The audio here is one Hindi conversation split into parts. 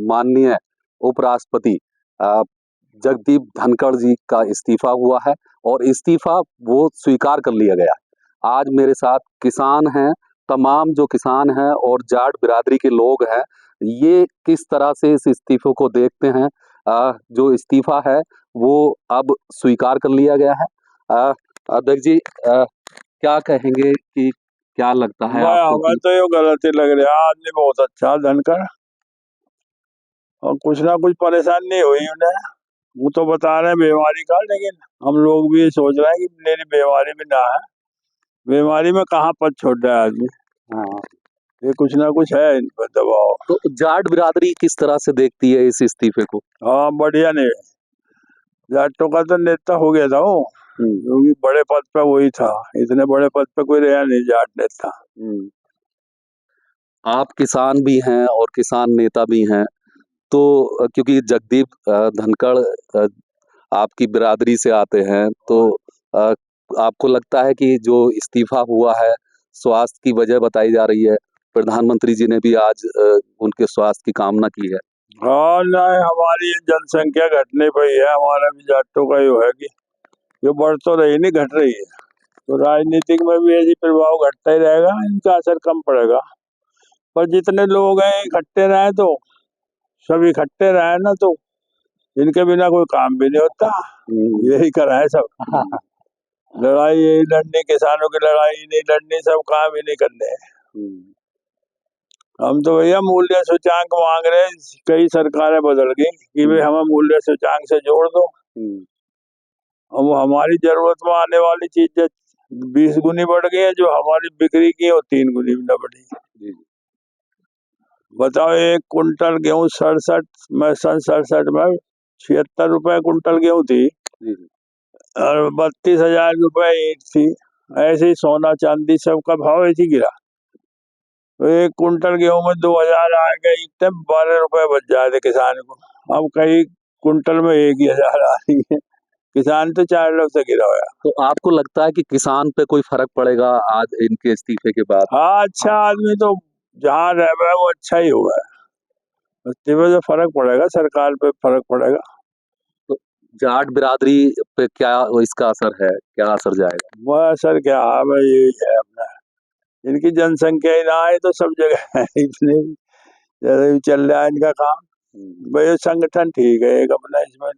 माननीय उपराष्ट्रपति जगदीप धनखड़ जी का इस्तीफा हुआ है और इस्तीफा वो स्वीकार कर लिया गया है। आज मेरे साथ किसान हैं, तमाम जो किसान हैं और जाट बिरादरी के लोग हैं, ये किस तरह से इस इस्तीफे को देखते हैं। जो इस्तीफा है वो अब स्वीकार कर लिया गया है। अध्यक्ष जी, क्या कहेंगे कि क्या लगता है आपको? हमें तो ये गलत ही लग रहा है। आदमी बहुत अच्छा धनखड़, और कुछ ना कुछ परेशानी नहीं हुई उन्हें। वो तो बता रहे हैं बीमारी का, लेकिन हम लोग भी सोच रहे हैं कि मेरी बीमारी भी ना है। बीमारी में कहाँ पद छोड़ रहा है आदमी। हाँ, ये कुछ ना कुछ है इन पर दबाव। तो जाट बिरादरी किस तरह से देखती है इस इस्तीफे को? हाँ, बढ़िया नहीं। जाटों का तो नेता हो गया था वो, क्योंकि बड़े पद पे वही था। इतने बड़े पद पे कोई रहा नहीं जाट नेता। आप किसान भी हैं और किसान नेता भी हैं, तो क्योंकि जगदीप धनखड़ आपकी बिरादरी से आते हैं, तो आपको लगता है कि जो इस्तीफा हुआ है स्वास्थ्य की वजह बताई जा रही है? प्रधानमंत्री जी ने भी आज उनके स्वास्थ्य की कामना की है। हाँ, नहीं, हमारी जनसंख्या घटने पर ही है। हमारा भी जाटों का ये है कि जो बढ़ तो रही नहीं, घट रही है। तो राजनीतिक में भी ऐसी प्रभाव घटता ही रहेगा, इनका असर कम पड़ेगा। पर जितने लोग हैं इकट्ठे रहे तो सब इकट्ठे रहे ना, तो इनके बिना कोई काम भी नहीं होता। यही करा है सब। लड़ाई यही लड़नी, किसानों की लड़ाई नहीं लड़नी, सब काम ही नहीं करने। हम तो भैया मूल्य सूचांक मांग रहे हैं। कई सरकारें बदल गई कि भाई हमें मूल्य सूचांक से जोड़ दो। अब हमारी जरूरत में आने वाली चीजें 20 गुनी बढ़ गई है, जो हमारी बिक्री की है वो 3 गुनी भी न बढ़ी। बताओ, 1 कुंटल गेहूं 67 में, सन 67 में 76 रुपए कुंटल गेहूं थी और 32,000 रुपए ईंट थी। ऐसे ही सोना चांदी सबका भाव ऐसे गिरा। तो 1 कुंटल गेहूं में 2,000 आ गए, ईंट 12 रुपए बच जाते किसान को। अब कई कुंटल में 1,000 आ रही है। किसान तो 4 लोग से गिरा हुआ। तो आपको लगता है कि किसान पे कोई फर्क पड़ेगा आज इनके इस्तीफे के बाद? हाँ, अच्छा आदमी तो जहाँ रह रहा है वो अच्छा ही हुआ है। इस्तीफे से फर्क पड़ेगा, सरकार पे फर्क पड़ेगा। तो जाट बिरादरी पे क्या इसका असर है, क्या असर जाएगा? वह असर क्या है भाई, यही है अपना। इनकी जनसंख्या ही ना आए तो सब जगह है। इतने जैसे भी चल रहा है इनका काम। भाई संगठन ठीक है, एक अपना इसमें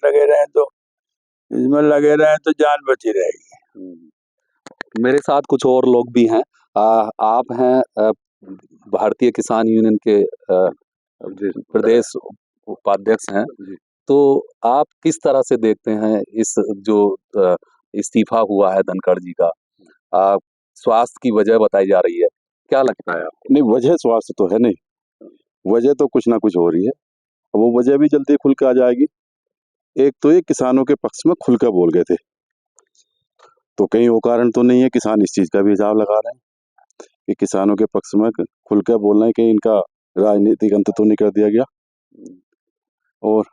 लगे रहे तो जान बची रहेगी। मेरे साथ कुछ और लोग भी हैं। आप हैं भारतीय किसान यूनियन के प्रदेश उपाध्यक्ष हैं, तो आप किस तरह से देखते हैं इस जो इस्तीफा हुआ है धनखड़ जी का? स्वास्थ्य की वजह बताई जा रही है, क्या लगता है आपको? नहीं, वजह स्वास्थ्य तो है नहीं, वजह तो कुछ ना कुछ हो रही है। वो वजह भी जल्दी खुल के आ जाएगी। एक तो ये किसानों के पक्ष में खुल कर बोल गए थे, तो कहीं वो कारण तो नहीं है। किसान इस चीज का भी हिसाब लगा रहे हैं कि किसानों के पक्ष में खुल कर बोलना है, कहीं इनका राजनीतिक अंत तो नहीं कर दिया गया। और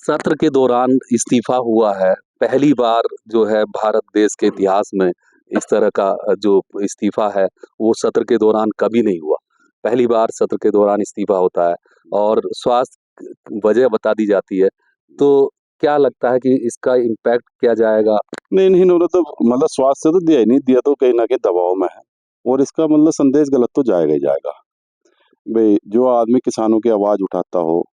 सत्र के दौरान इस्तीफा हुआ है, पहली बार जो है भारत देश के इतिहास में इस तरह का जो इस्तीफा है वो सत्र के दौरान कभी नहीं हुआ। पहली बार सत्र के दौरान इस्तीफा होता है और स्वास्थ्य वजह बता दी जाती है। तो क्या लगता है कि इसका इम्पैक्ट क्या जाएगा? नहीं, इन्होंने तो मतलब स्वास्थ्य से तो दिया ही नहीं, दिया तो कहीं ना कहीं दबाव में है। और इसका मतलब संदेश गलत तो जाएगा ही जाएगा। भाई जो आदमी किसानों की आवाज उठाता हो,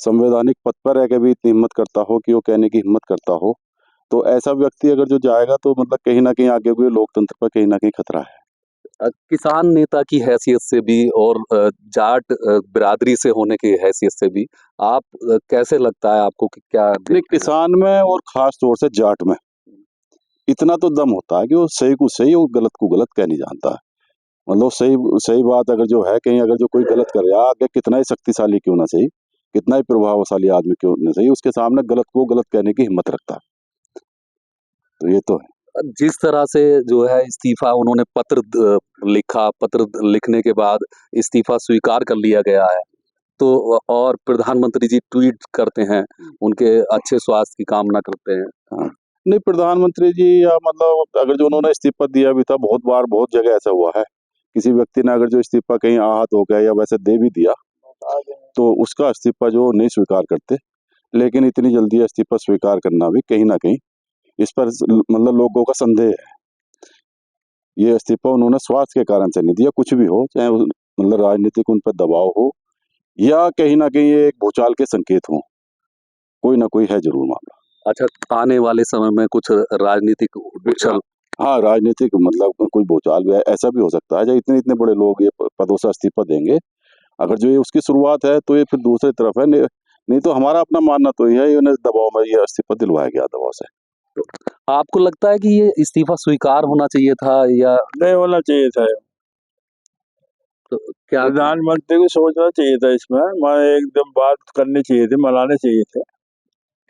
संवैधानिक पद पर रह के भी इतनी हिम्मत करता हो कि वो कहने की हिम्मत करता हो, तो ऐसा व्यक्ति अगर जो जाएगा तो मतलब कहीं ना कहीं आगे हुए लोकतंत्र पर कहीं ना कहीं खतरा है। किसान नेता की हैसियत से भी और जाट बिरादरी से होने की हैसियत से भी आप कैसे लगता है आपको कि क्या नहीं, किसान में और खास तौर से जाट में इतना तो दम होता है कि वो सही को सही और गलत को गलत कह नहीं जानता है। मतलब सही सही बात अगर जो है, कहीं अगर जो कोई गलत कर रहा है, आगे कितना ही शक्तिशाली क्यों ना सही, कितना ही प्रभावशाली आदमी क्यों ना सही, उसके सामने गलत को गलत कहने की हिम्मत रखता है। तो ये तो है। जिस तरह से जो है इस्तीफा उन्होंने लिखा, पत्र लिखने के बाद इस्तीफा स्वीकार कर लिया गया है, तो और प्रधानमंत्री जी ट्वीट करते हैं, उनके अच्छे स्वास्थ्य की कामना करते हैं। हाँ, नहीं, प्रधानमंत्री जी या मतलब अगर जो उन्होंने इस्तीफा दिया भी था, बहुत बार बहुत जगह ऐसा हुआ है, किसी व्यक्ति ने अगर जो इस्तीफा कहीं आहत हो गया या वैसे दे भी दिया तो उसका इस्तीफा जो नहीं स्वीकार करते, लेकिन इतनी जल्दी इस्तीफा स्वीकार करना भी कहीं ना कहीं इस पर मतलब लोगों का संदेह है। ये इस्तीफा उन्होंने स्वास्थ्य के कारण से नहीं दिया, कुछ भी हो, चाहे मतलब राजनीतिक उन पर दबाव हो या कहीं ना कहीं ये एक भूचाल के संकेत हो, कोई ना कोई है जरूर मामला। अच्छा, आने वाले समय में कुछ राजनीतिक उछल, हाँ, राजनीतिक मतलब कोई भूचाल भी है, ऐसा भी हो सकता है। जब इतने इतने बड़े लोग ये पदों से इस्तीफा देंगे, अगर जो ये उसकी शुरुआत है तो ये फिर दूसरी तरफ है। नहीं तो हमारा अपना मानना तो ये है, इन्हें दबाव में ये इस्तीफा दिलवाया गया दबाव से। आपको लगता है कि ये इस्तीफा स्वीकार होना चाहिए था या नहीं होना चाहिए था? तो क्या प्रधानमंत्री को सोचना चाहिए था इसमें, मैं एकदम बात करनी चाहिए थी, मनाने चाहिए थे।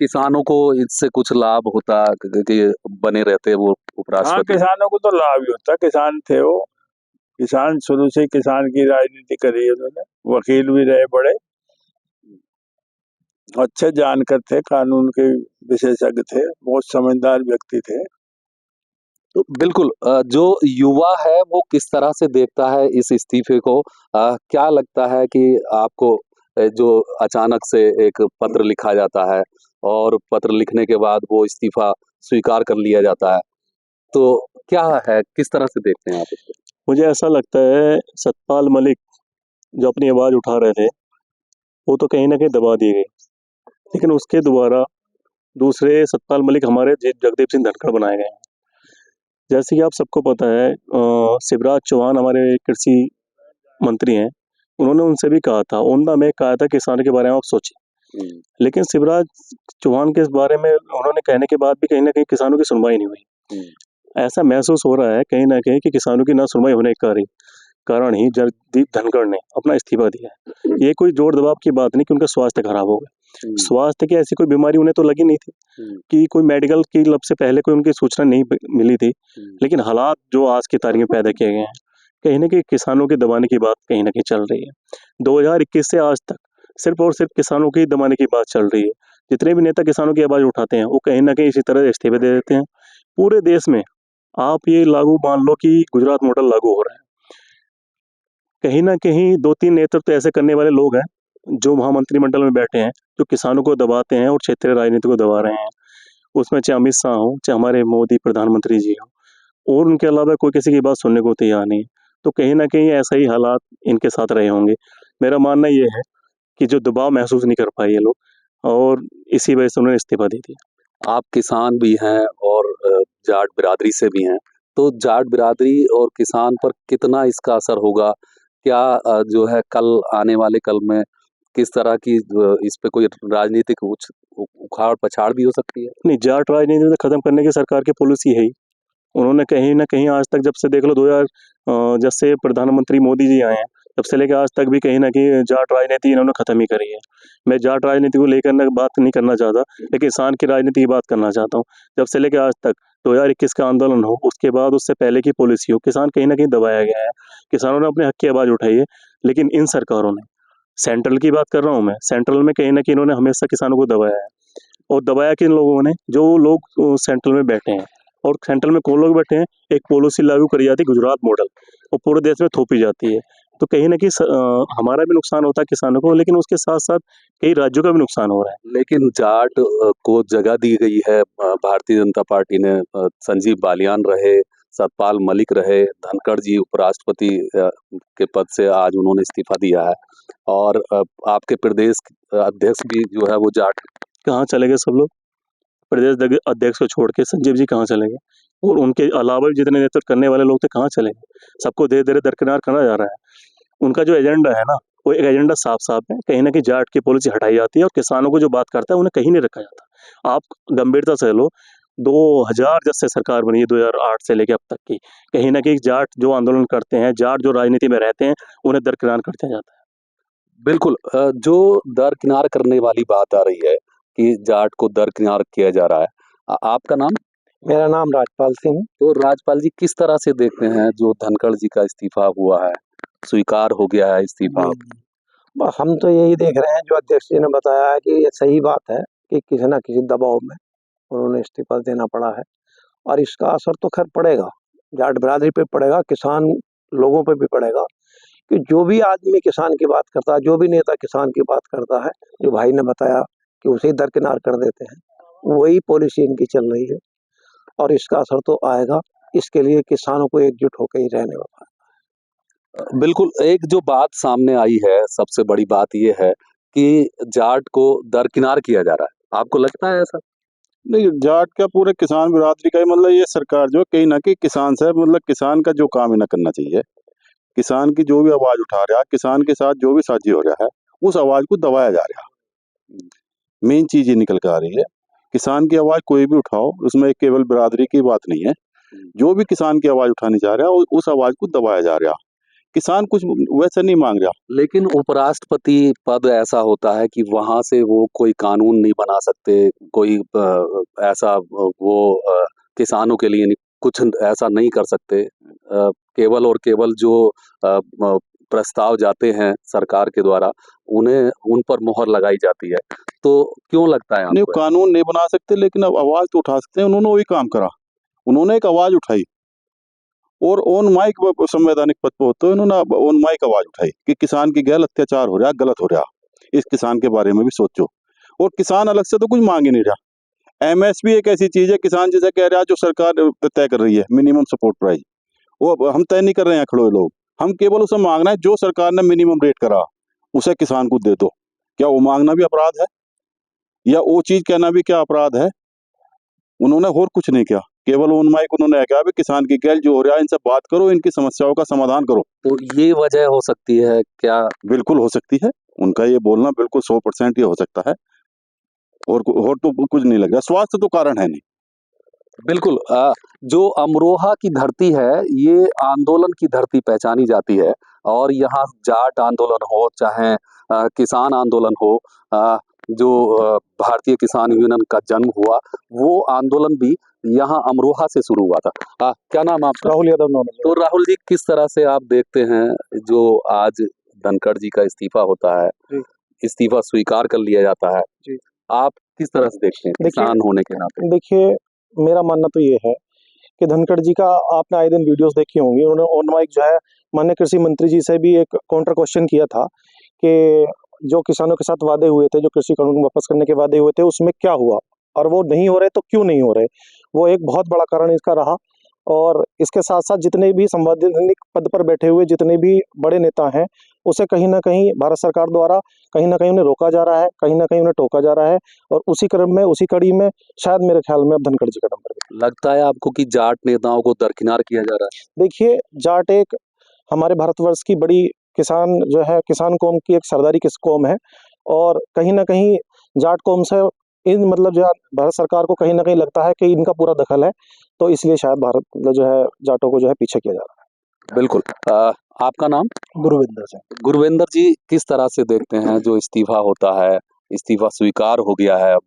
किसानों को इससे कुछ लाभ होता कि बने रहते वो हाँ, उपराष्ट्रपति? किसानों को तो लाभ ही होता, किसान थे वो, किसान शुरू से किसान की राजनीति करी है उन्होंने, वकील भी रहे बड़े, अच्छे जानकार थे, कानून के विशेषज्ञ थे, बहुत समझदार व्यक्ति थे। तो बिल्कुल जो युवा है वो किस तरह से देखता है इस इस्तीफे को? क्या लगता है कि आपको जो अचानक से एक पत्र लिखा जाता है और पत्र लिखने के बाद वो इस्तीफा स्वीकार कर लिया जाता है, तो क्या है, किस तरह से देखते हैं आप इसको? मुझे ऐसा लगता है सतपाल मलिक जो अपनी आवाज़ उठा रहे थे, वो तो कहीं न कहीं दबा दिए गए। लेकिन उसके दोबारा दूसरे सतपाल मलिक हमारे जगदीप सिंह धनखड़ बनाए गए हैं। जैसे कि आप सबको पता है शिवराज चौहान हमारे कृषि मंत्री हैं, उन्होंने उनसे भी कहा था, ओंदा में कहा था किसानों के बारे में आप सोचिए। लेकिन शिवराज चौहान के इस बारे में उन्होंने कहने के बाद भी कहीं न कहीं किसानों की सुनवाई नहीं हुई। ऐसा महसूस हो रहा है कहीं न कहीं कि किसानों की ना सुनवाई होने के कारण ही जगदीप धनखड़ ने अपना इस्तीफा दिया है। ये कोई जोर दबाव की बात नहीं कि उनका स्वास्थ्य खराब हो गया। स्वास्थ्य की ऐसी कोई बीमारी उन्हें तो लगी नहीं थी कि कोई मेडिकल की लब से पहले कोई उनकी सूचना नहीं मिली थी। लेकिन हालात जो आज की तारीख में पैदा किए गए हैं, कहीं न कहीं किसानों के दबाने की बात कहीं न कहीं चल रही है। 2021 से आज तक सिर्फ और सिर्फ किसानों के ही दबाने की बात चल रही है। जितने भी नेता किसानों की आवाज़ उठाते हैं, वो कहीं न कहीं इसी तरह इस्तीफे दे देते हैं। पूरे देश में आप ये लागू मान लो कि गुजरात मॉडल लागू हो रहा है। कहीं न कहीं 2-3 नेतृत्व ऐसे करने वाले लोग हैं, जो महामंत्रिमंडल में बैठे हैं, जो किसानों को दबाते हैं और क्षेत्रीय राजनीति को दबा रहे हैं। उसमें चाहे अमित शाह हों, चाहे हमारे मोदी प्रधानमंत्री जी हों, और उनके अलावा कोई किसी की बात सुनने को तैयार नहीं है। तो कहीं न कहीं ऐसा ही हालात इनके साथ रहे होंगे। मेरा मानना ये है कि जो दबाव महसूस नहीं कर पाए ये लोग, और इसी वजह से उन्होंने इस्तीफा दे दिया। आप किसान भी हैं और जाट बिरादरी से भी हैं, तो जाट बिरादरी और किसान पर कितना इसका असर होगा? क्या जो है कल आने वाले कल में किस तरह की इस पे कोई राजनीतिक उखाड़-पछाड़ भी हो सकती है? नहीं, जाट राजनीति तो खत्म करने की सरकार की पॉलिसी है ही। उन्होंने कहीं न कहीं आज तक, जब से देख लो 2000 जब से प्रधानमंत्री मोदी जी आए हैं, तब से लेकर आज तक भी कहीं न कहीं जाट राजनीति इन्होंने खत्म ही करी है। मैं जाट राजनीति को लेकर बात नहीं करना चाहता, लेकिन किसान की राजनीति की बात करना चाहता हूँ। जब से लेकर आज तक 2021 का आंदोलन हो, उसके बाद उससे पहले की पॉलिसी हो, किसान कहीं न कहीं दबाया गया है। किसानों ने अपने हक की आवाज़ उठाई है, लेकिन इन सरकारों ने, सेंट्रल की बात कर रहा हूँ मैं, सेंट्रल में कहीं न कहीं इन्होंने हमेशा किसानों को दबाया है। और दबाया किन लोगों ने? जो लोग सेंट्रल में बैठे हैं। और सेंट्रल में कौन लोग बैठे हैं? एक पॉलिसी लागू करी जाती है गुजरात मॉडल, और पूरे देश में थोपी जाती है। तो कहीं न कहीं हमारा भी नुकसान होता है किसानों को, लेकिन उसके साथ-साथ कई राज्यों का भी नुकसान हो रहा है। लेकिन जाट को जगह दी गई है भारतीय जनता पार्टी ने। संजीव बालियान रहे, सतपाल मलिक रहे, धनखड़ जी उपराष्ट्रपति के पद से आज उन्होंने इस्तीफा दिया है और आपके प्रदेश अध्यक्ष भी जो है वो जाट। कहाँ चले गए सब लोग? प्रदेश अध्यक्ष को छोड़ के संजीव जी कहाँ चले गए? और उनके अलावा भी जितने नेतृत्व करने वाले लोग थे, कहाँ चले गए? सबको धीरे-धीरे दरकिनार करा जा रहा है। उनका जो एजेंडा है ना, वो एक एजेंडा साफ-साफ है। कहीं न कहीं जाट की पॉलिसी हटाई जाती है और किसानों को जो बात करता है, उन्हें कहीं नहीं रखा जाता। आप गंभीरता से लो, 2000 जब से सरकार बनी है, 2008 से लेके अब तक की, कहीं न कहीं जाट जो आंदोलन करते हैं, जाट जो राजनीति में रहते हैं, उन्हें दरकिनार कर दिया जाता है। बिल्कुल जो दरकिनार करने वाली बात आ रही है कि जाट को दरकिनार किया जा रहा है। आपका नाम? मेरा नाम राजपाल सिंह। तो राजपाल जी किस तरह से देखते हैं जो धनखड़ जी का इस्तीफा हुआ है, स्वीकार हो गया है इस्तीफा? हम तो यही देख रहे हैं, जो अध्यक्ष जी ने बताया है कि ये सही बात है कि किसी न किसी दबाव में उन्होंने इस्तीफा देना पड़ा है, और इसका असर तो खैर पड़ेगा, जाट बिरादरी पे पड़ेगा, किसान लोगों पे भी पड़ेगा, कि जो भी आदमी किसान की बात करता है, जो भी नेता किसान की बात करता है, जो भाई ने बताया कि उसे दरकिनार कर देते हैं, वही पॉलिसी इनकी चल रही है और इसका असर तो आएगा। इसके लिए किसानों को एकजुट होकर ही रहने होगा। बिल्कुल, एक जो बात सामने आई है, सबसे बड़ी बात ये है कि जाट को दरकिनार किया जा रहा है। आपको लगता है ऐसा? नहीं, जाट का पूरे किसान बिरादरी का ही मतलब ये सरकार जो है कहीं ना कहीं किसान से मतलब किसान का जो काम इन्हें करना चाहिए, किसान की जो भी आवाज उठा रहा है, किसान के साथ जो भी साझी हो रहा है, उस आवाज को दबाया जा रहा है। मेन चीज ये निकल के आ रही है, किसान की आवाज कोई भी उठाओ, उसमें केवल बिरादरी की बात नहीं है, जो भी किसान की आवाज उठाने जा रहा है उस आवाज को दबाया जा रहा है। किसान कुछ वैसा नहीं मांग रहा। लेकिन उपराष्ट्रपति पद ऐसा होता है कि वहां से वो कोई कानून नहीं बना सकते, कोई ऐसा वो किसानों के लिए कुछ ऐसा नहीं कर सकते। केवल और केवल जो प्रस्ताव जाते हैं सरकार के द्वारा, उन्हें उन पर मोहर लगाई जाती है। तो क्यों लगता है नहीं, आपको? कानून नहीं बना सकते लेकिन अब आवाज तो उठा सकते हैं। उन्होंने वही काम करा, उन्होंने एक आवाज उठाई और ऑन माइक संवैधानिक पद पर होते उन्होंने ऑन माइक आवाज उठाई कि किसान की गैर अत्याचार हो रहा, गलत हो रहा, इस किसान के बारे में भी सोचो। और किसान अलग से तो कुछ मांग ही नहीं रहा। एमएसपी एक ऐसी चीज है, किसान जैसे कह रहा है जो सरकार तय कर रही है, मिनिमम सपोर्ट प्राइस, वो हम तय नहीं कर रहे हैं खड़े लोग, हम केवल उसे मांगना है जो सरकार ने मिनिमम रेट करा उसे किसान को दे दो। क्या वो मांगना भी अपराध है या वो चीज कहना भी क्या अपराध है? उन्होंने और कुछ नहीं किया, केवल ऑन माइक उन्होंने कहा भी किसान की गैल जो हो रहा है इनसे बात करो, इनकी समस्याओं का समाधान करो। तो ये वजह हो सकती है क्या? बिल्कुल हो सकती है, उनका ये बोलना बिल्कुल 100% ये हो सकता है। और तो कुछ नहीं लग रहा, स्वास्थ्य तो कारण है नहीं। बिल्कुल, जो अमरोहा की धरती है, ये आंदोलन की धरती पहचानी जाती है और यहाँ जाट आंदोलन हो, चाहे किसान आंदोलन हो, जो भारतीय किसान यूनियन का जन्म हुआ, वो आंदोलन भी यहाँ अमरोहा से शुरू हुआ था। क्या नाम आपका? राहुल यादव नाम है। तो राहुल जी, किस तरह से आप देखते हैं जो आज धनखड़ जी का इस्तीफा होता है, जी। इस्तीफा स्वीकार कर लिया जाता है, जी। आप किस तरह से देखते हैं देखिए- किसान होने के नाते? देखिए, मेरा मानना तो ये है कि धनखड़ जी का आपने आए दिन वीडियोस देखी होंगी, उन्होंने ऑन माइक जो है माननीय कृषि मंत्री जी से भी एक काउंटर क्वेश्चन किया था कि जो किसानों के साथ वादे हुए थे, जो कृषि कानून वापस करने के वादे हुए थे, उसमें क्या हुआ और वो नहीं हो रहे तो क्यों नहीं हो रहे। वो एक बहुत बड़ा कारण इसका रहा। और इसके साथ साथ जितने भी संवैधानिक पद पर बैठे हुए जितने भी बड़े नेता हैं, उसे कहीं ना कहीं भारत सरकार द्वारा कहीं ना कहीं उन्हें रोका जा रहा है, कहीं ना कहीं उन्हें टोका जा रहा है। और उसी क्रम में, उसी कड़ी में शायद मेरे ख्याल में अब धनखड़ जी का नंबर है। लगता है आपको कि जाट नेताओं को दरकिनार किया जा रहा है? देखिए, जाट एक हमारे भारतवर्ष की बड़ी किसान जो है, किसान कौम की एक सरदारी किस कौम है और कहीं ना कहीं जाट कौम से इन मतलब जो है भारत सरकार को कहीं ना कहीं लगता है कि इनका पूरा दखल है, तो इसलिए शायद भारत जो है जाटों को जो है पीछे किया जा रहा है। बिल्कुल। आपका नाम? गुरविंदर सिंह। गुरविंदर जी, किस तरह से देखते हैं जो इस्तीफा होता है, इस्तीफा स्वीकार हो गया है अब,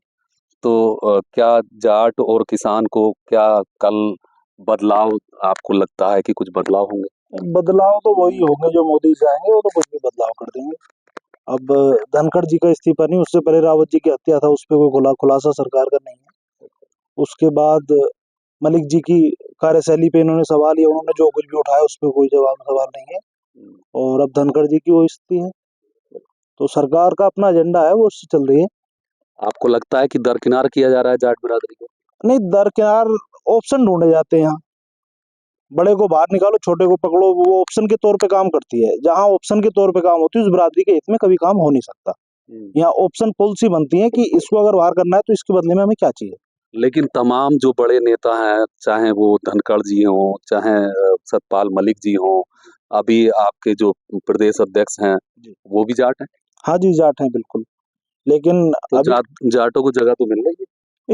तो क्या जाट और किसान को क्या कल बदलाव, आपको लगता है कि कुछ बदलाव होंगे? बदलाव तो वही होंगे जो मोदी से आएंगे, वो तो कुछ भी बदलाव कर देंगे। अब धनखड़ जी का इस्तीफा नहीं, उससे पहले रावत जी की हत्या था, उस पर कोई खुलासा सरकार का नहीं है। उसके बाद मलिक जी की कार्यशैली पे इन्होंने सवाल या उन्होंने जो कुछ भी उठाया उस पर कोई सवाल नहीं है। और अब धनखड़ जी की वो स्थिति है, तो सरकार का अपना एजेंडा है, वो उससे चल रही है। आपको लगता है कि दरकिनार किया जा रहा है जाट बिरादरी को? नहीं, दरकिनार ऑप्शन ढूंढे जाते हैं यहाँ। बड़े को बाहर निकालो, छोटे को पकड़ो, वो ऑप्शन के तौर पे काम करती है। जहाँ ऑप्शन के तौर पे काम होती है उस बिरादरी के हित में कभी काम हो नहीं सकता। यहाँ ऑप्शन पॉलिसी बनती है कि इसको अगर बाहर करना है तो इसके बदले में हमें क्या चाहिए। लेकिन तमाम जो बड़े नेता हैं, चाहे वो धनखड़ जी हों, चाहे सतपाल मलिक जी हों, अभी आपके जो प्रदेश अध्यक्ष हैं, वो भी जाट हैं। हाँ जी, जाट हैं बिल्कुल, लेकिन तो अभी जाटों को जगह तो मिल रही है।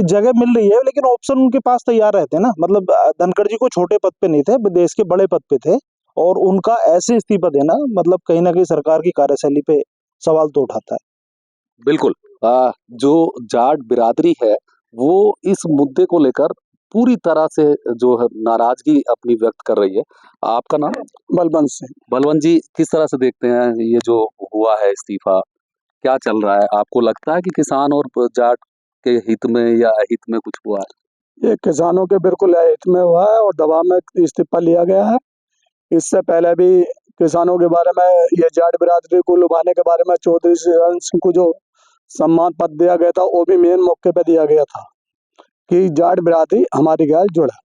जगह मिल रही है, लेकिन ऑप्शन उनके पास तैयार रहते हैं ना। मतलब धनखड़ जी को छोटे पद पे नहीं थे, देश के बड़े पद पे थे, और उनका ऐसे इस्तीफा देना मतलब कहीं ना कहीं सरकार की कार्यशैली पे सवाल तो उठाता है। बिल्कुल। जो जाट बिरादरी है, वो इस मुद्दे को लेकर पूरी तरह से जो है नाराजगी अपनी व्यक्त कर रही है। आपका नाम? बलवंत सिंह। बलवंत जी, किस तरह से देखते हैं ये जो हुआ है इस्तीफा, क्या चल रहा है? आपको लगता है कि किसान और जाट के हित में या अहित में कुछ हुआ है? ये किसानों के बिल्कुल हित में हुआ है और दबाव में इस्तीफा लिया गया है। इससे पहले भी किसानों के बारे में, ये जाट बिरादरी को लुभाने के बारे में चौधरी चरण सिंह को जो सम्मान पद दिया गया था वो भी मेन मौके पे दिया गया था कि जाट बिरादरी हमारी गैल जुड़ा।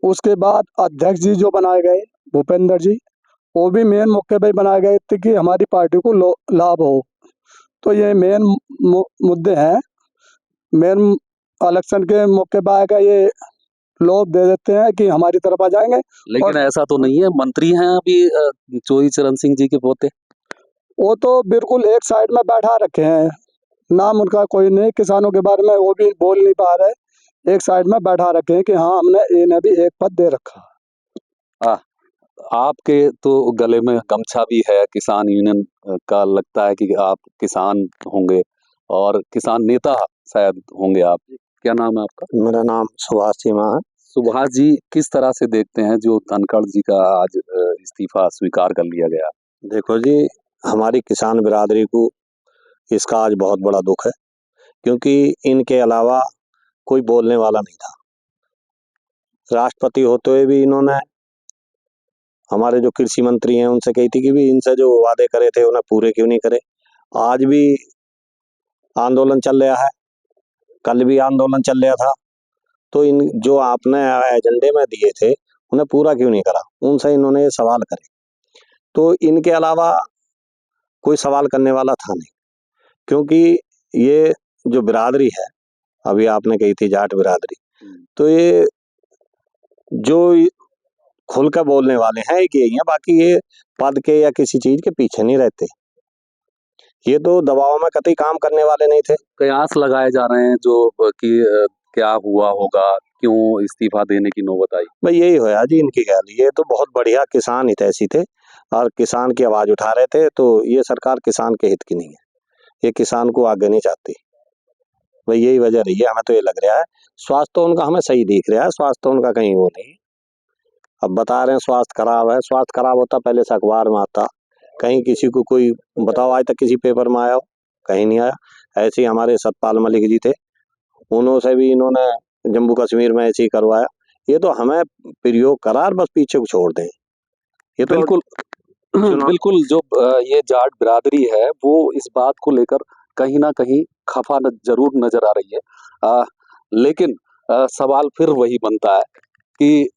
उसके बाद अध्यक्ष जी जो बनाए गए भूपेंद्र जी, वो भी मेन मौके पे बनाए गए थे कि हमारी पार्टी को लाभ हो। तो ये मेन मुद्दे हैं। मेन इलेक्शन के मौके पर आएगा, ये लोग दे देते हैं कि हमारी तरफ आ जाएंगे। लेकिन ऐसा तो नहीं है, मंत्री हैं अभी चौधरी चरण सिंह जी के पोते। वो तो बिल्कुल एक साइड में बैठा रखे हैं, नाम उनका कोई नहीं, किसानों के बारे में वो भी बोल नहीं पा रहे, एक साइड में बैठा रखे हैं कि हाँ हमने इन्हें भी एक पद दे रखा। आपके तो गले में गमछा भी है किसान यूनियन का, लगता है कि आप किसान होंगे और किसान नेता शायद होंगे आप। क्या नाम है आपका? मेरा नाम सुभाष चीमा है। सुभाष जी, किस तरह से देखते हैं जो धनखड़ जी का आज इस्तीफा स्वीकार कर लिया गया? देखो जी, हमारी किसान बिरादरी को इसका आज बहुत बड़ा दुख है, क्योंकि इनके अलावा कोई बोलने वाला नहीं था। राष्ट्रपति होते हुए भी इन्होंने हमारे जो कृषि मंत्री हैं उनसे कही थी कि भी इनसे जो वादे करे थे उन्हें पूरे क्यों नहीं करे। आज भी आंदोलन चल रहा है, कल भी आंदोलन चल रहा था, तो इन जो आपने एजेंडे में दिए थे उन्हें पूरा क्यों नहीं करा, उनसे इन्होंने ये सवाल करे। तो इनके अलावा कोई सवाल करने वाला था नहीं, क्योंकि ये जो बिरादरी है, अभी आपने कही थी जाट बिरादरी, तो ये जो खुल कर बोलने वाले हैं एक यही है, बाकी ये पद के या किसी चीज के पीछे नहीं रहते। ये तो दबाव में कतई काम करने वाले नहीं थे। कयास लगाए जा रहे हैं जो कि क्या हुआ होगा, क्यों इस्तीफा देने की नौबत आई? भाई यही होया जी इनकी ख्याल। ये तो बहुत बढ़िया किसान हितैषी थे और किसान की आवाज उठा रहे थे, तो ये सरकार किसान के हित की नहीं है, ये किसान को आगे नहीं चाहती। भाई यही वजह रही है, हमें तो ये लग रहा है। स्वास्थ्य तो उनका हमें सही दिख रहा है, स्वास्थ्य तो उनका कहीं वो नहीं। अब बता रहे हैं स्वास्थ्य खराब है, स्वास्थ्य खराब होता पहले से अखबार में आता, कहीं किसी को कोई बताओ आज तक किसी पेपर में आया हो? कहीं नहीं आया। ऐसे ही हमारे सतपाल मलिक जी थे, उन्होंने भी इन्होंने जम्मू कश्मीर में ऐसे ही करवाया। ये तो हमें प्रयोग करार बस पीछे को छोड़ दें। ये तो बिल्कुल बिल्कुल, जो ये जाट बिरादरी है वो इस बात को लेकर कहीं ना कहीं खफा जरूर नजर आ रही है। लेकिन सवाल फिर वही बनता है कि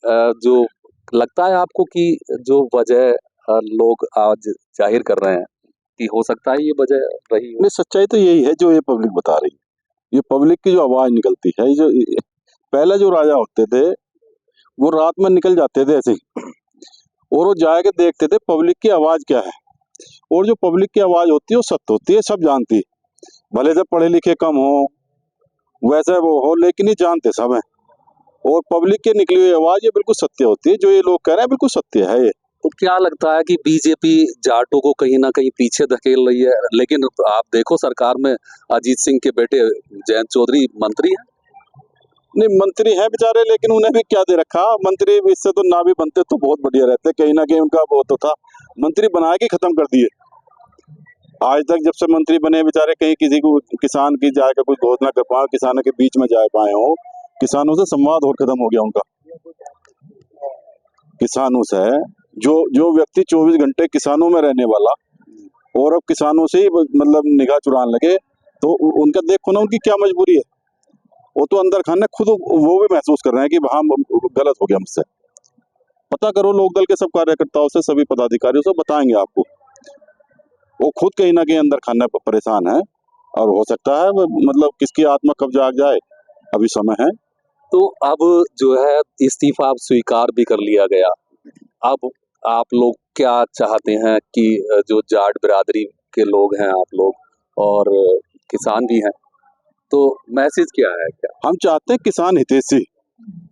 जो लगता है आपको कि जो वजह लोग आज जाहिर कर रहे हैं कि हो सकता है ये वजह रही हो? नहीं, सच्चाई तो यही है जो ये पब्लिक बता रही है। ये पब्लिक की जो आवाज निकलती है, जो पहले जो राजा होते थे वो रात में निकल जाते थे ऐसे ही, और वो जाके देखते थे पब्लिक की आवाज क्या है, और जो पब्लिक की आवाज होती है वो सत्य होती है, सब जानती है। भले से पढ़े लिखे कम हो, वैसे वो हो, लेकिन ये जानते सब हैं। और पब्लिक के निकली हुई आवाज ये बिल्कुल सत्य होती है, जो ये लोग कह रहे हैं बिल्कुल सत्य है। ये तो क्या लगता है कि बीजेपी जाटों को कहीं ना कहीं पीछे धकेल रही है? लेकिन आप देखो सरकार में अजीत सिंह के बेटे जयंत चौधरी मंत्री हैं। नहीं, मंत्री हैं बेचारे, लेकिन उन्हें भी क्या दे रखा। मंत्री भी इससे तो ना भी बनते तो बहुत बढ़िया रहते, कहीं ना कहीं उनका वो तो था। मंत्री बना के खत्म कर दिए। आज तक जब से मंत्री बने बेचारे कहीं किसी को किसान की जाकर कुछ घोषणा कर पाए, किसानों के बीच में जा पाए हो, किसानों से संवाद और खत्म हो गया उनका। किसानों से जो व्यक्ति 24 घंटे किसानों में रहने वाला और अब किसानों से ही मतलब निगाह चुराने लगे, तो उनका देखो ना उनकी क्या मजबूरी है। वो तो अंदर खाने खुद वो भी महसूस कर रहे हैं कि हाँ गलत हो गया मुझसे। पता करो लोकदल के सब कार्यकर्ताओं से, सभी पदाधिकारियों से, बताएंगे आपको। वो खुद कहीं ना कहीं अंदर खाने पर परेशान है, और हो सकता है मतलब किसकी आत्मा कब जाग जाए, अभी समय है। तो अब जो है इस्तीफा अब स्वीकार भी कर लिया गया। अब आप लोग क्या चाहते हैं कि जो जाट बिरादरी के लोग हैं आप लोग, और किसान भी हैं, तो मैसेज क्या है? क्या हम चाहते हैं किसान हितैषी,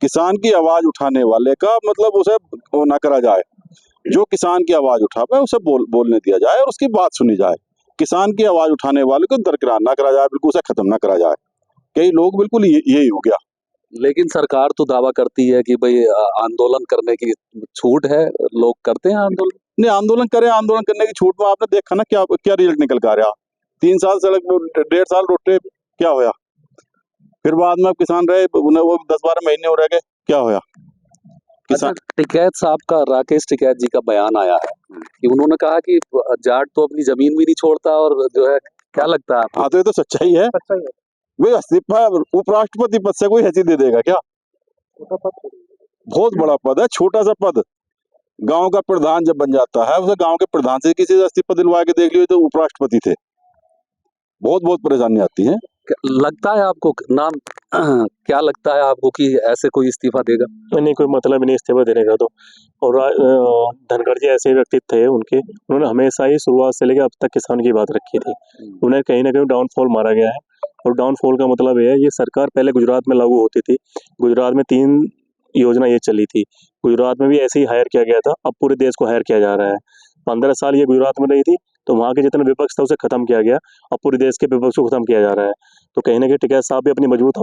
किसान की आवाज उठाने वाले का मतलब उसे वो ना करा जाए, जो किसान की आवाज उठा पाए उसे बोलने दिया जाए और उसकी बात सुनी जाए। किसान की आवाज उठाने वाले को दरकिनार ना करा जाए, बिल्कुल उसे खत्म ना करा जाए। कई लोग बिल्कुल यही हो गया। लेकिन सरकार तो दावा करती है कि भाई आंदोलन करने की छूट है, लोग करते हैं आंदोलन। नहीं, आंदोलन करें, आंदोलन करने की छूट में आपने देखा ना क्या क्या रिजल्ट निकल कर आ रहा। 3 साल सड़क, 1.5 साल रोटे, क्या होया? फिर बाद में किसान रहे उन्हें वो 10-12 महीने हो रह गए, क्या होया? किसान टिकैत साहब का, राकेश टिकैत जी का बयान आया है कि उन्होंने कहा कि जाट तो अपनी जमीन भी नहीं छोड़ता, और जो है, क्या लगता है आपको? हाँ, तो ये तो सच्चाई है। वे इस्तीफा उपराष्ट्रपति पद से कोई हैसियत दे देगा क्या? बहुत बड़ा पद है, छोटा सा पद। गांव का प्रधान जब बन जाता है, उसे गांव के प्रधान से किसी से इस्तीफा दिलवा के देख लियो तो उपराष्ट्रपति थे। बहुत बहुत परेशानी आती है। लगता है आपको नाम क्या लगता है आपको कि ऐसे कोई इस्तीफा देगा? नहीं, कोई मतलब नहीं इस्तीफा देने का तो। और धनखड़ जी ऐसे व्यक्तित्व थे उनके, उन्होंने हमेशा ही शुरुआत से लेकर अब तक किसान की बात रखी थी। उन्हें कहीं ना कहीं डाउनफॉल मारा गया है, और डाउनफॉल का मतलब ये है, ये सरकार पहले गुजरात में लागू होती थी, गुजरात में 3 योजना ये चली थी, गुजरात में भी ऐसे ही हायर किया गया था, अब पूरे देश को हायर किया जा रहा है। 15 साल ये गुजरात में रही थी, तो वहाँ के जितना विपक्ष था उसे खत्म किया गया, अब पूरे देश के विपक्ष को खत्म किया जा रहा है। तो कहीं ना कहीं टिकैत साहब भी अपनी मजबूत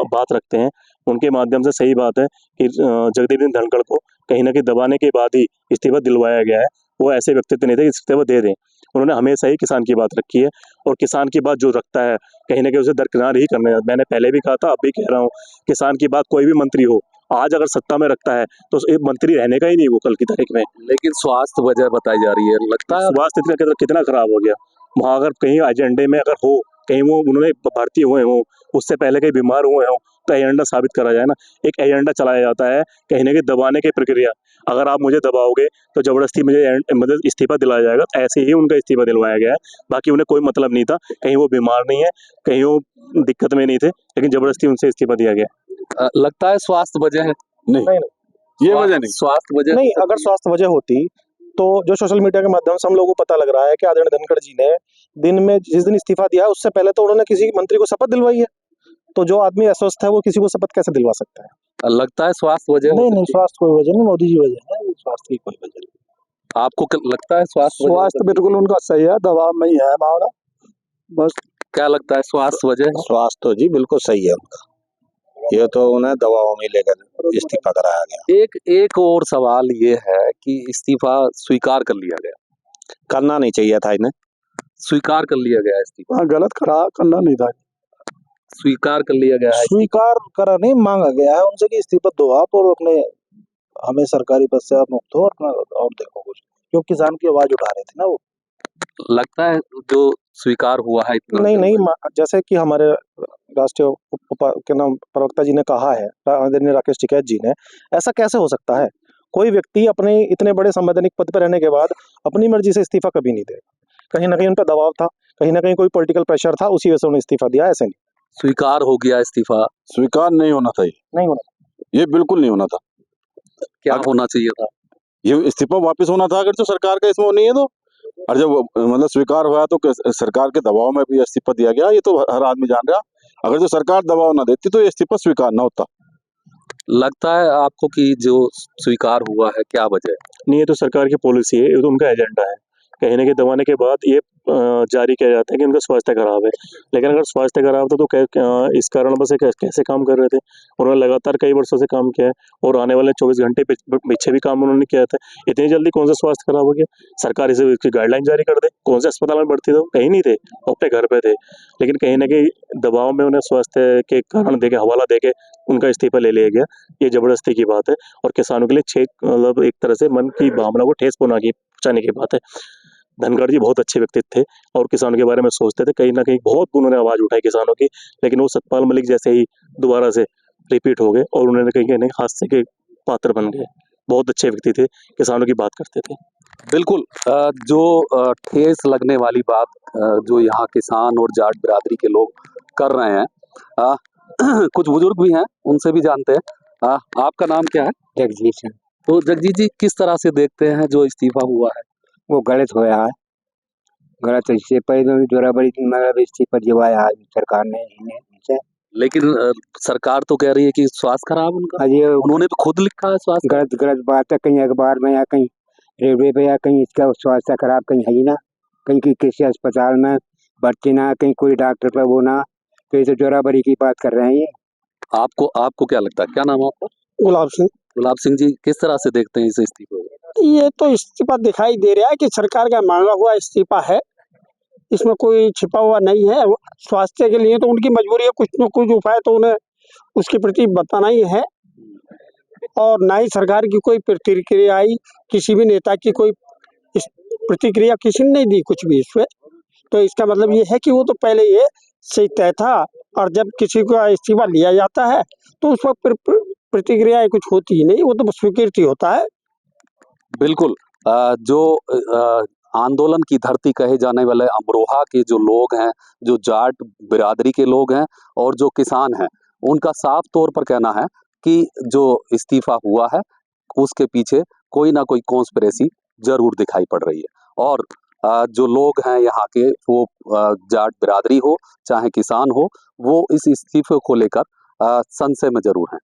बात रखते हैं, उनके माध्यम से सही बात है कि जगदीप सिंह धनखड़ को कहीं ना कहीं दबाने के बाद ही इस्तीफा दिलवाया गया है। वो ऐसे व्यक्तित्व नहीं थे कि इस्तीफा दे दें, उन्होंने हमेशा ही किसान की बात रखी है, और किसान की बात जो रखता है कहीं ना कहीं उसे दरकिनार ही करने। मैंने पहले भी कहा था, अब भी कह रहा हूँ, किसान की बात कोई भी मंत्री हो, आज अगर सत्ता में रखता है तो एक मंत्री रहने का ही नहीं वो कल की तारीख में। लेकिन स्वास्थ्य वजह बताई जा रही है, लगता है स्वास्थ्य कितना खराब हो गया। वहाँ अगर कहीं एजेंडे में अगर हो, कहीं वो उन्होंने भर्ती हुए हो, उससे पहले कहीं बीमार हुए हो, तो एजेंडा साबित करा जाए ना। एक एजेंडा चलाया जाता है कहीं ना कहीं दबाने की प्रक्रिया, अगर आप मुझे दबाओगे तो जबरदस्ती मुझे मतलब इस्तीफा दिलाया जाएगा, ऐसे ही उनका इस्तीफा दिलवाया गया है। बाकी उन्हें कोई मतलब नहीं था, कहीं वो बीमार नहीं है, कहीं वो दिक्कत में नहीं थे, लेकिन जबरदस्ती उनसे इस्तीफा दिया गया। लगता है स्वास्थ्य वजह है? नहीं, ये वजह नहीं। स्वास्थ्य वजह नहीं, अगर स्वास्थ्य वजह होती तो जो सोशल मीडिया के माध्यम से हम लोगों को पता लग रहा है कि आदरणीय धनखड़ जी ने दिन में जिस दिन इस्तीफा दिया है उससे पहले तो उन्होंने किसी मंत्री को शपथ दिलवाई है। तो जो आदमी अस्वस्थ है वो किसी को शपथ कैसे दिलवा सकता है? लगता है स्वास्थ्य वजह? नहीं, स्वास्थ्य कोई वजह नहीं, मोदी जी वजह है, स्वास्थ्य की कोई वजह नहीं। आपको लगता है स्वास्थ्य बिल्कुल उनका सही है, दबाव में ही है मामला। बस क्या लगता है, स्वास्थ्य वजह? स्वास्थ्य तो जी बिल्कुल सही है उनका, ये तो उन्हें दबाव में लेकर इस्तीफा कराया गया। एक और सवाल ये है कि इस्तीफा स्वीकार कर लिया गया, करना नहीं चाहिए था इन्हें, स्वीकार कर लिया गया इस्तीफा। गलत करना नहीं था, स्वीकार कर लिया गया है। स्वीकार करा नहीं, मांगा गया है उनसे कि इस्तीफा दो आप, और अपने हमें सरकारी पद से आप मुक्त हो, अपना और देखो कुछ, क्योंकि किसान की आवाज उठा रहे थे ना वो। लगता है जो स्वीकार हुआ है इतना? नहीं, जैसे कि हमारे राष्ट्रीय के नाम प्रवक्ता जी ने कहा है, आदरणीय राकेश टिकैत जी ने, ऐसा कैसे हो सकता है? कोई व्यक्ति अपने इतने बड़े संवैधानिक पद पर रहने के बाद अपनी मर्जी से इस्तीफा कभी नहीं देगा। कहीं ना कहीं उन पर दबाव था, कहीं ना कहीं कोई पॉलिटिकल प्रेशर था, उसी वजह से उन्होंने इस्तीफा दिया। ऐसे नहीं स्वीकार हो गया इस्तीफा? स्वीकार नहीं होना था, नहीं होना, ये बिल्कुल नहीं होना था। क्या होना चाहिए था? ये इस्तीफा वापस होना था, अगर तो सरकार का इसमें नहीं है तो। और जब मतलब स्वीकार हुआ तो सरकार के दबाव में भी इस्तीफा दिया गया, ये तो हर आदमी जान रहा। अगर जो सरकार दबाव ना देती तो ये इस्तीफा स्वीकार ना होता। लगता है आपको कि जो स्वीकार हुआ है, क्या वजह है? नहीं, ये तो सरकार की पॉलिसी है, ये तो उनका एजेंडा है। कहीं ना कहीं दबाने के बाद ये जारी किया जाता है कि उनका स्वास्थ्य खराब है, लेकिन अगर स्वास्थ्य खराब था तो इस कारण बस कैसे काम कर रहे थे? उन्होंने लगातार कई वर्षों से काम किया है, और आने वाले 24 घंटे पीछे भी काम उन्होंने किया था। इतनी जल्दी कौन सा स्वास्थ्य खराब हो गया? सरकार इसे गाइडलाइन जारी कर दे, कौन से अस्पताल में भर्ती थे? कहीं नहीं थे, अपने घर पे थे, लेकिन कहीं ना कहीं दबाव में उन्हें स्वास्थ्य के कारण देके, हवाला देके उनका इस्तीफा ले लिया गया। ये जबरदस्ती की बात है, और किसानों के लिए मतलब एक तरह से मन की भावना को ठेस पहुंचाने की बात है। धनखड़ जी बहुत अच्छे व्यक्तित्व थे, और किसानों के बारे में सोचते थे। कहीं ना कहीं बहुत उन्होंने आवाज उठाई किसानों की, लेकिन वो सतपाल मलिक जैसे ही दोबारा से रिपीट हो गए, और उन्होंने कहीं हादसे के पात्र बन गए। बहुत अच्छे व्यक्ति थे, किसानों की बात करते थे। बिल्कुल, जो ठेस लगने वाली बात जो यहाँ किसान और जाट बिरादरी के लोग कर रहे हैं, कुछ बुजुर्ग भी हैं, उनसे भी जानते हैं। आपका नाम क्या है? जगजीत सिंह। तो जगजीत जी, किस तरह से देखते हैं जो इस्तीफा हुआ है? वो गलत होया है, गलत इससे पहले जोराबरी मतलब इस्तीफा दिलवाया है सरकार ने इनसे। लेकिन सरकार तो कह रही है कि स्वास्थ्य खराब उनका, अरे उन्होंने तो खुद लिखा है स्वास्थ्य। गलत बात है, कहीं अखबार में या कहीं रेडियो पे या कहीं इसका स्वास्थ्य खराब कहीं है ही ना, कहीं किसी अस्पताल में भर्ती ना, कहीं कोई डॉक्टर पर वो ना, तो इसे जोराबरी की बात कर रहे हैं ये। आपको क्या लगता है? क्या नाम है आपका? गुलाब सिंह। गुलाब सिंह जी, किस तरह से देखते हैं इस इस्तीफे को? ये तो इस्तीफा दिखाई दे रहा है कि सरकार का मांगा हुआ इस्तीफा है, इसमें कोई छिपा हुआ नहीं है। स्वास्थ्य के लिए तो उनकी मजबूरी है, कुछ न कुछ उपाय तो उन्हें उसके प्रति बताना ही है। और ना ही सरकार की कोई प्रतिक्रिया आई, किसी भी नेता की कोई प्रतिक्रिया किसी ने नहीं दी कुछ भी इसमें। तो इसका मतलब ये है कि वो तो पहले ये सही तय था, और जब किसी का इस्तीफा लिया जाता है तो उस वक्त प्रतिक्रिया कुछ होती ही नहीं, वो तो स्वीकृति होता है। बिल्कुल। जो आंदोलन की धरती कहे जाने वाले अमरोहा के जो लोग हैं, जो जाट बिरादरी के लोग हैं और जो किसान हैं, उनका साफ तौर पर कहना है कि जो इस्तीफा हुआ है उसके पीछे कोई ना कोई कॉन्स्पिरेसी जरूर दिखाई पड़ रही है। और जो लोग हैं यहाँ के, वो जाट बिरादरी हो चाहे किसान हो, वो इस इस्तीफे को लेकर संशय में जरूर हैं।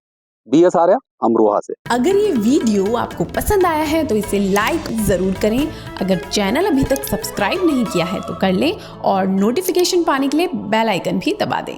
BS आर्या, अमरोहा से। अगर ये वीडियो आपको पसंद आया है तो इसे लाइक ज़रूर करें। अगर चैनल अभी तक सब्सक्राइब नहीं किया है तो कर लें और नोटिफिकेशन पाने के लिए बेल आइकन भी दबा दें।